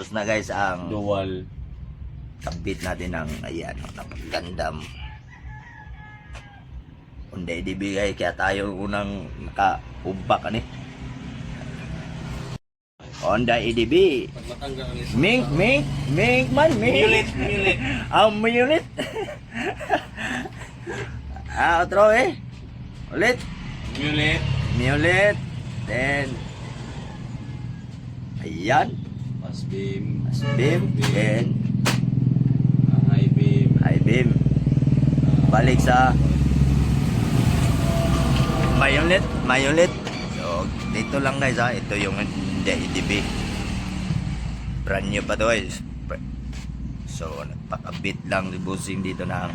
Tapos na guys ang Dual. kabit natin ng ayan, napagandam. Hindi ibigay kaya tayo unang naka-ubak ani. Honda EDB. Mink man, mink. Mulit. Ang mulit. Otro ulit. Mulit. Then, ayan. Mas beam. Beam. Then, High beam. high beam. Balik sa mayulit. So, dito lang guys ha. Ito yung EDB. Brand new pa to guys. So, nagpakabit lang busing dito ng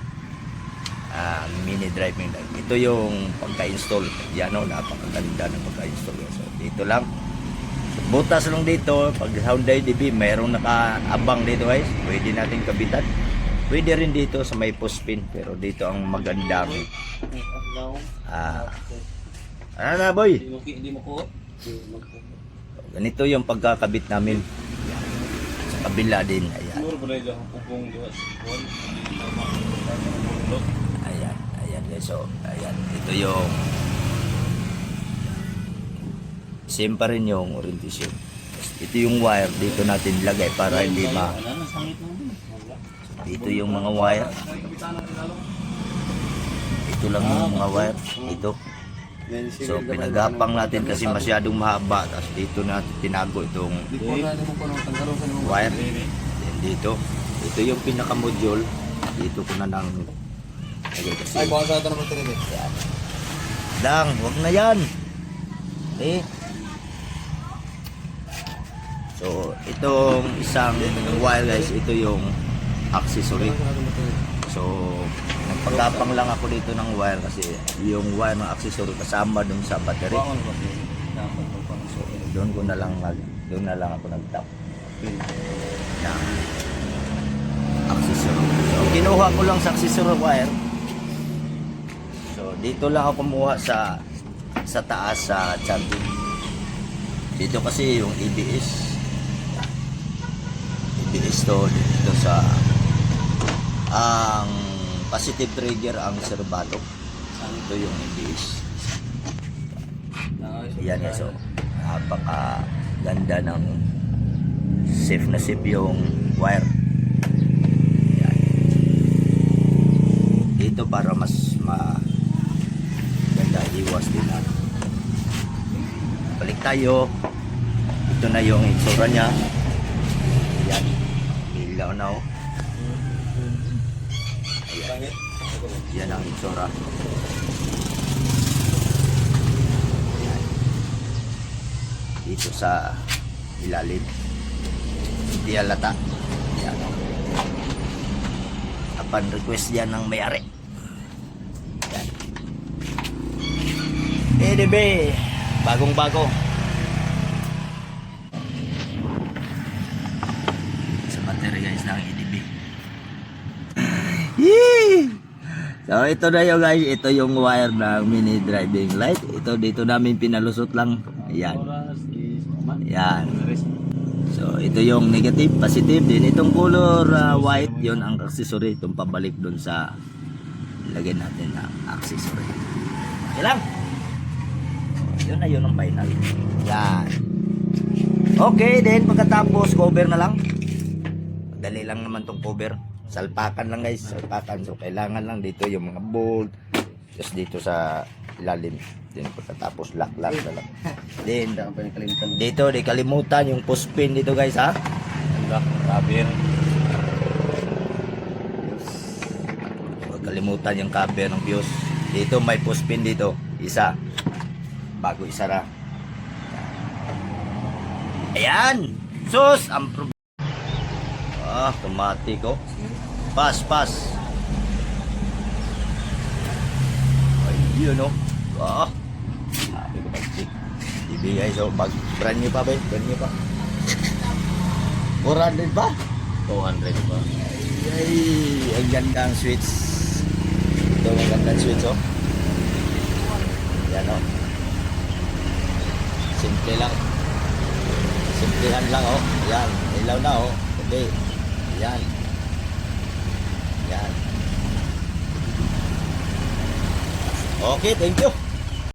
mini driving light. Ito yung pagka-install. Yan o, napakaganda ng pagka-install. So, dito lang. So, butas lang dito. Pag Honda EDB, mayroong nakaabang dito guys. Pwede natin kabitan. Pwede rin dito sa may puspin. Pero dito ang magandang ano na boy? Hindi mo ko. Ganito yung pagkakabit namin. Sa kabila din. Ayan. Ayan guys. So, ayan. Ito yung same pa rin yung orientation. Ito yung wire. Dito natin lagay para hindi dito yung mga wire. Ito lang yung mga wire. Ito. So pinagapang natin kasi masyadong mahaba. Tapos dito natin tinago itong wire. Then dito. Ito yung pinaka-module. Dito ko na nang kasi baka sa ito naman ito. Dang, wag na yan. So itong isang wire guys, ito yung accessory. So nagpagapang lang ako dito ng wire kasi yung wire ng accessory kasama dun sa battery. So doon na lang ako nag-tap ng accessory. So kinuha ko lang sa accessory wire. So dito lang ako kumuha sa taas sa charging. Dito kasi yung EBS to dito sa ang positive trigger ang serbato. Ito yung EBS. Yan guys. So napaka ganda ng safe na safe yung wire. Yan. Dito para mas ganda iwas din natin. Balik tayo. Ito na yung itsura niya. Yan. Ilaw na oh. Ayan. Yan ang itsura. Ayan. Dito sa ilalim. Hindi halata. Yan. Upon request yan ng may-ari. Yan. EDB. Bagong-bago. Sa battery guys ng EDB. So ito na yung guys, ito yung wire ng mini driving light. Ito dito namin pinalusot lang. Ayan. Ayan. So ito yung negative, positive din. Itong color white, yon ang accessory. Itong pabalik dun sa lagyan natin na accessory. Okay lang. Yun na yun ang final. Yan. Okay, then pagkatapos cover na lang. Madali lang naman tong cover. Salpakan lang guys, salpakan. So kailangan lang dito yung mga bolt. Just dito sa ilalim. Then pagkatapos lock na lang. Then dito di kalimutan yung push pin dito guys ha. Lock, cover. Huwag kalimutan yung cover ng fuse. Dito may push pin dito. Isa. Bago isara. Ayan. Sus, ang automatic oh. Pas. Ayun oh. Sabi ko pag-check. Ibigay so brand new pa ba? Brand new pa. 400 ba? 200 ba? Ay, ang ganda ang switch. Ito ang ganda ang switch oh. Yan oh. Simple lang. Simplihan lang oh. Yan. Ilaw na oh. Okay. Yan. Yan. Okay, thank you.